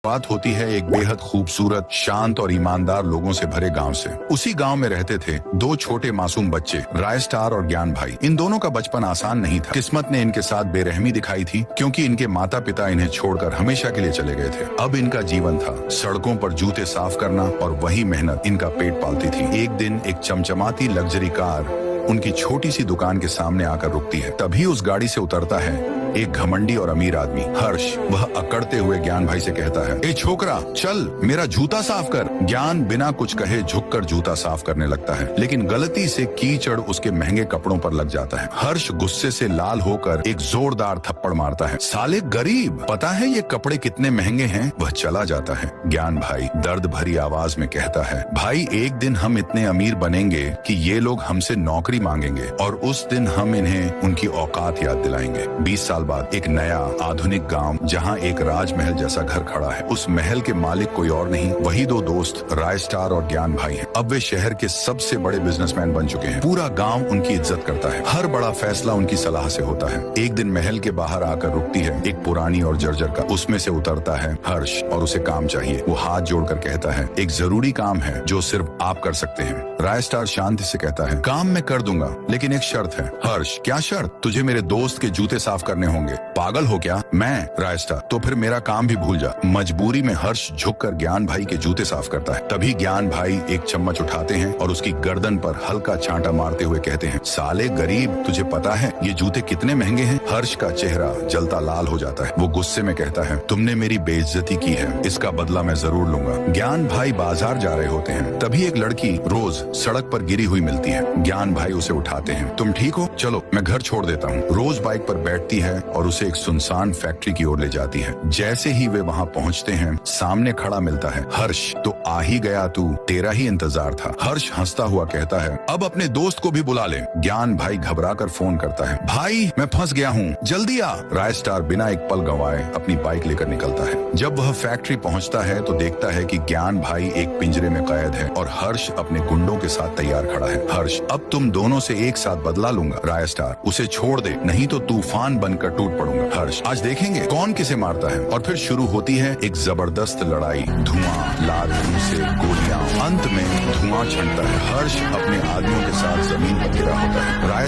बात होती है एक बेहद खूबसूरत, शांत और ईमानदार लोगों से भरे गांव से। उसी गांव में रहते थे दो छोटे मासूम बच्चे, राय स्टार और ज्ञान भाई। इन दोनों का बचपन आसान नहीं था। किस्मत ने इनके साथ बेरहमी दिखाई थी, क्योंकि इनके माता पिता इन्हें छोड़कर हमेशा के लिए चले गए थे। अब इनका जीवन था सड़कों पर जूते साफ करना, और वही मेहनत इनका पेट पालती थी। एक दिन एक चमचमाती लग्जरी कार उनकी छोटी सी दुकान के सामने आकर रुकती है। तभी उस गाड़ी से उतरता है एक घमंडी और अमीर आदमी, हर्ष। वह अकड़ते हुए ज्ञान भाई से कहता है, ए छोकरा, चल मेरा जूता साफ कर। ज्ञान बिना कुछ कहे झुककर जूता साफ करने लगता है, लेकिन गलती से कीचड़ उसके महंगे कपड़ों पर लग जाता है। हर्ष गुस्से से लाल होकर एक जोरदार थप्पड़ मारता है। साले गरीब, पता है ये कपड़े कितने महंगे हैं? वह चला जाता है। ज्ञान भाई दर्द भरी आवाज में कहता है, भाई एक दिन हम इतने अमीर बनेंगे कि ये लोग हमसे नौकरी मांगेंगे, और उस दिन हम इन्हें उनकी औकात याद दिलाएंगे। 20 साल बाद एक नया आधुनिक गांव, जहां एक राजमहल जैसा घर खड़ा है। उस महल के मालिक कोई और नहीं, वही दो दोस्त राय स्टार और ज्ञान भाई हैं। अब वे शहर के सबसे बड़े बिजनेसमैन बन चुके हैं। पूरा गांव उनकी इज्जत करता है। हर बड़ा फैसला उनकी सलाह से होता है। एक दिन महल के बाहर आकर रुकती है एक पुरानी और जर्जर कार। उसमें से उतरता है हर्ष और उसे काम चाहिए। वो हाथ जोड़कर कहता है, एक जरूरी काम है जो सिर्फ आप कर सकते हैं। राय स्टार शांति से कहता है, काम मैं कर दूंगा, लेकिन एक शर्त है। हर्ष, क्या शर्त? तुझे मेरे दोस्त के जूते साफ करने होंगे। पागल हो क्या? मैं? राय स्टार, तो फिर मेरा काम भी भूल जा। मजबूरी में हर्ष झुककर ज्ञान भाई के जूते साफ करता है। तभी ज्ञान भाई एक चम्मच उठाते हैं और उसकी गर्दन पर हल्का छांटा मारते हुए कहते हैं, साले गरीब, तुझे पता है ये जूते कितने महंगे हैं? हर्ष का चेहरा जलता लाल हो जाता है। वो गुस्से में कहता है, तुमने मेरी बेइज्जती की है, इसका बदला मैं जरूर लूंगा। ज्ञान भाई बाजार जा रहे होते हैं। तभी एक लड़की रोज सड़क पर गिरी हुई मिलती है। ज्ञान भाई उसे उठाते हैं। तुम ठीक हो? चलो मैं घर छोड़ देता हूँ। रोज बाइक पर बैठती है और उसे एक सुनसान फैक्ट्री की ओर ले जाती है। जैसे ही वे वहाँ पहुँचते हैं, सामने खड़ा मिलता है हर्ष। तो आ ही गया तू, तेरा ही इंतजार था। हर्ष हंसता हुआ कहता है, अब अपने दोस्त को भी बुला ले। ज्ञान भाई घबराकर फोन करता है, भाई मैं फंस गया हूँ, जल्दी आ। राय स्टार बिना एक पल गंवाए अपनी बाइक लेकर निकलता है। जब वह फैक्ट्री पहुँचता है तो देखता है कि ज्ञान भाई एक पिंजरे में कैद है और हर्ष अपने गुंडों के साथ तैयार खड़ा है। हर्ष, अब तुम दोनों से एक साथ बदला लूंगा। राय स्टार, उसे छोड़ दे, नहीं तो तूफान बनकर टूट पड़ूंगा। हर्ष, आज देखेंगे कौन किसे मारता है। और फिर शुरू होती है एक जबरदस्त लड़ाई। धुआं, लाल से गोलियां, अंत में धुआं छंटता है। हर्ष अपने आदमियों के साथ जमीन पर गिरा होता है। राय